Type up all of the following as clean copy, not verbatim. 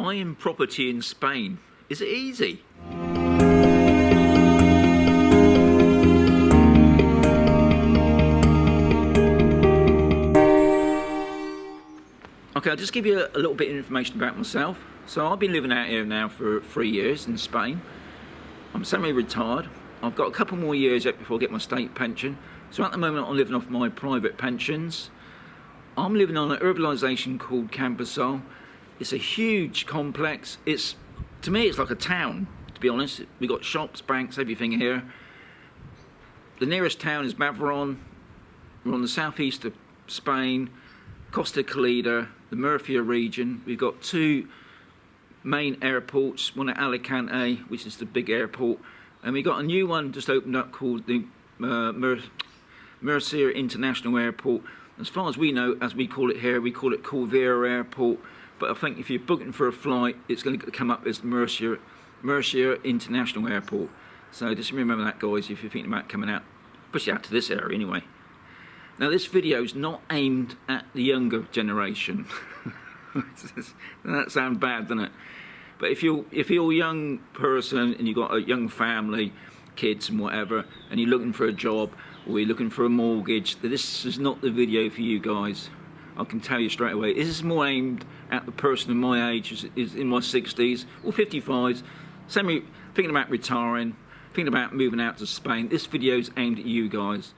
Buying property in Spain, is it easy? Okay, I'll just give you a little bit of information about myself. So I've been living out here now for 3 years in Spain. I'm semi-retired. I've got a couple more years yet before I get my state pension. So at the moment I'm living off my private pensions. I'm living on an urbanisation called Camposol. It's a huge complex. To me it's like a town, to be honest. We've got shops, banks, everything here. The nearest town is Mazarrón. We're on the southeast of Spain, Costa Calida, the Murcia region. We've got 2 main airports, one at Alicante, which is the big airport, and we got a new one just opened up called the Murcia International Airport. As far as we know, as we call it here, we call it Corvera Airport, but I think if you're booking for a flight, it's going to come up as Murcia International Airport. So just remember that, guys, if you're thinking about coming out, especially out to this area anyway. Now this video is not aimed at the younger generation. That sounds bad, doesn't it? But if you're a young person and you've got a young family, kids and whatever, and you're looking for a job or you're looking for a mortgage, this is not the video for you guys. I can tell you straight away. This is more aimed at the person of my age, is in my 60s or 55s, thinking about retiring, thinking about moving out to Spain. This video is aimed at you guys.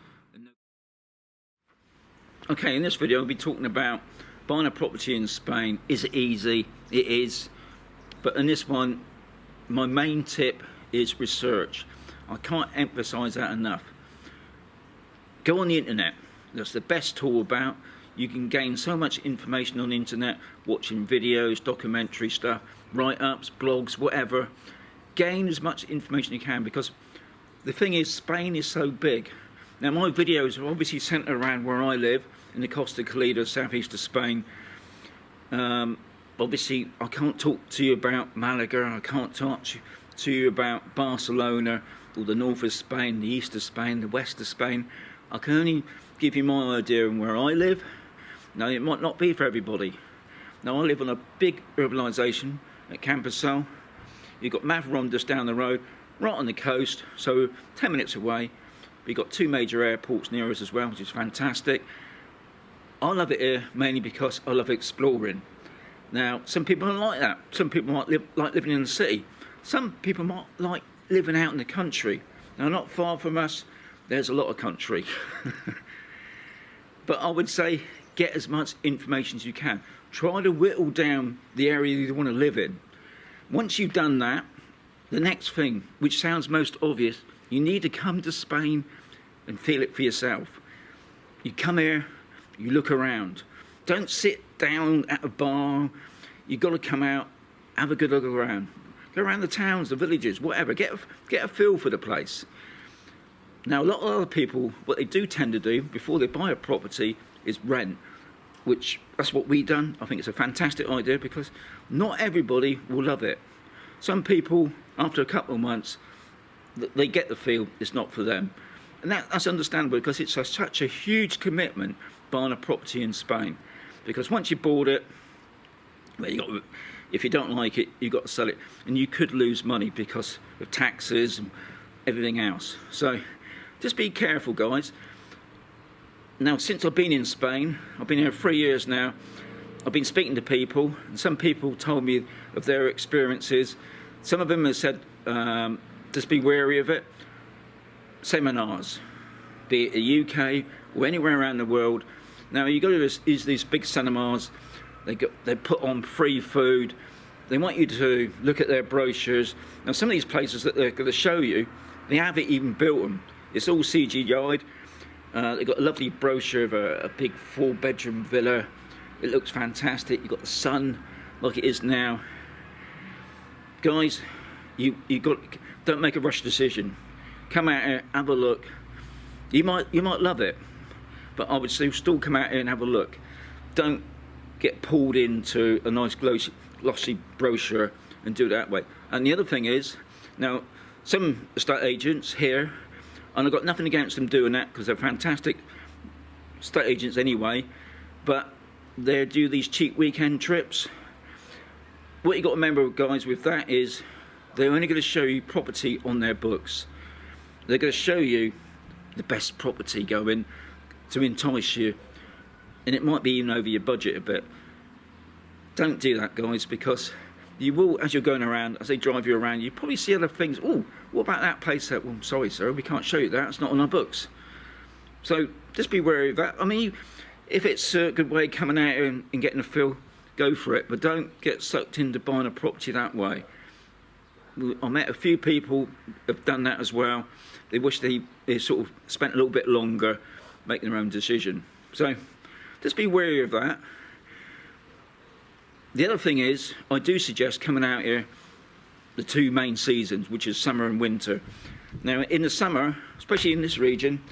Okay, in this video I'll be talking about buying a property in Spain. Is it easy? It is. But in this one, my main tip is research. I can't emphasize that enough. Go on the internet. That's the best tool about. You can gain so much information on the internet, watching videos, documentary stuff, write-ups, blogs, whatever. Gain as much information you can, because the thing is, Spain is so big. Now my videos are obviously centered around where I live, in the Costa Calida, southeast of Spain. Obviously I can't talk to you about Malaga, I can't talk to you about Barcelona, or the north of Spain, the east of Spain, the west of Spain. I can only give you my idea of where I live. Now it might not be for everybody. Now I live on a big urbanisation at Camposol. You've got Mazarrón just down the road, right on the coast, so 10 minutes away. We've got 2 major airports near us as well, which is fantastic. I love it here mainly because I love exploring. Now, some people don't like that. Some people might like living in the city. Some people might like living out in the country. Now, not far from us, there's a lot of country. But I would say get as much information as you can. Try to whittle down the area you want to live in. Once you've done that, the next thing, which sounds most obvious, you need to come to Spain and feel it for yourself. You come here, you look around. Don't sit down at a bar. You've got to come out, have a good look around. Go around the towns, the villages, whatever. Get a feel for the place. Now, a lot of other people, what they do tend to do before they buy a property is rent, which that's what we've done. I think it's a fantastic idea because not everybody will love it. Some people, after a couple of months, they get the feel it's not for them. And that's understandable because it's such a huge commitment buying a property in Spain. Because once you bought it, well, if you don't like it, you've got to sell it. And you could lose money because of taxes and everything else. So just be careful, guys. Now, since I've been in Spain, I've been here 3 years now, I've been speaking to people, and some people told me of their experiences. Some of them have said, just be wary of it. Seminars, be it the UK or anywhere around the world. Now you go to these big seminars. They put on free food. They want you to look at their brochures. Now some of these places that they're going to show you, they haven't even built them. It's all CGI'd. They've got a lovely brochure of a big 4-bedroom villa. It looks fantastic. You've got the sun like it is now. Guys, don't make a rush decision. Come out here, have a look. You might love it, but I would still come out here and have a look. Don't get pulled into a nice glossy brochure and do it that way. And the other thing is, now some estate agents here, and I've got nothing against them doing that because they're fantastic estate agents anyway, but they do these cheap weekend trips. what you got to remember, guys, with that is they're only going to show you property on their books. They're going to show you the best property going to entice you, and it might be even over your budget a bit. Don't do that, guys, because you will, as you're going around, as they drive you around, you probably see other things. Oh, what about that place? Well, I'm sorry, sir, we can't show you that. It's not on our books. So just be wary of that. I mean, if it's a good way of coming out here and getting a feel, go for it. But don't get sucked into buying a property that way. I met a few people have done that as well. They wish they sort of spent a little bit longer making their own decision. So just be wary of that. The other thing is, I do suggest coming out here the two main seasons, which is summer and winter. Now, in the summer, especially in this region,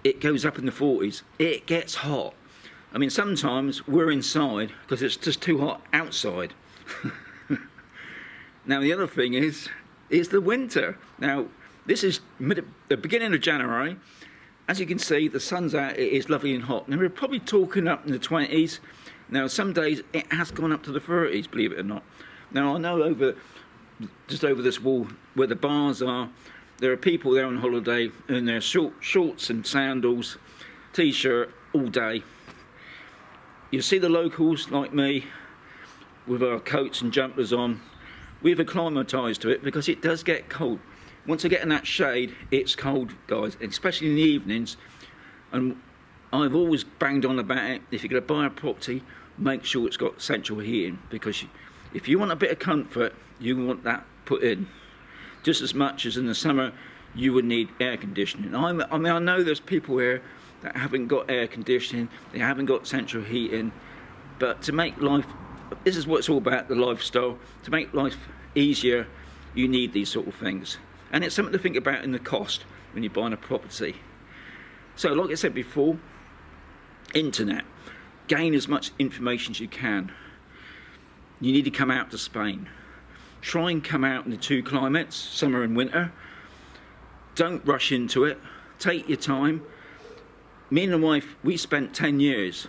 it goes up in the 40s. It gets hot. I mean, sometimes we're inside because it's just too hot outside. Now, the other thing is the winter. Now, this is the beginning of January. As you can see, the sun's out. It is lovely and hot. Now, we're probably talking up in the 20s. Now, some days it has gone up to the 30s, believe it or not. Now, I know just over this wall where the bars are, there are people there on holiday in their shorts and sandals, t-shirt all day. You see the locals like me with our coats and jumpers on. We've acclimatised to it because it does get cold. Once I get in that shade, it's cold, guys, especially in the evenings. And I've always banged on about it. If you're going to buy a property, make sure it's got central heating, because if you want a bit of comfort, you want that put in. Just as much as in the summer, you would need air conditioning. I mean, I know there's people here that haven't got air conditioning, they haven't got central heating, but to make life, this is what it's all about, the lifestyle. To make life easier, you need these sort of things. And it's something to think about in the cost when you're buying a property. So, like I said before, internet. Gain as much information as you can. You need to come out to Spain. Try and come out in the two climates, summer and winter. Don't rush into it. Take your time. Me and the wife, we spent 10 years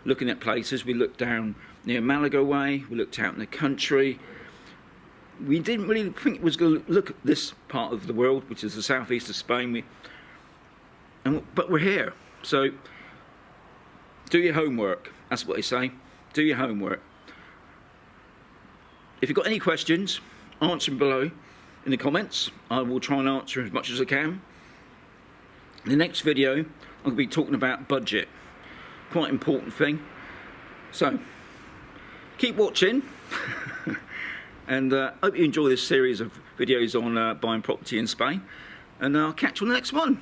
looking at places. We looked down near Malaga way, we looked out in the country. We didn't really think it was going to look at this part of the world, which is the southeast of Spain. But we're here. So do your homework. That's what they say. Do your homework. If you've got any questions, answer them below in the comments. I will try and answer as much as I can. In the next video, I'm going to be talking about budget. Quite important thing. So, keep watching. And hope you enjoy this series of videos on buying property in Spain. And I'll catch you on the next one.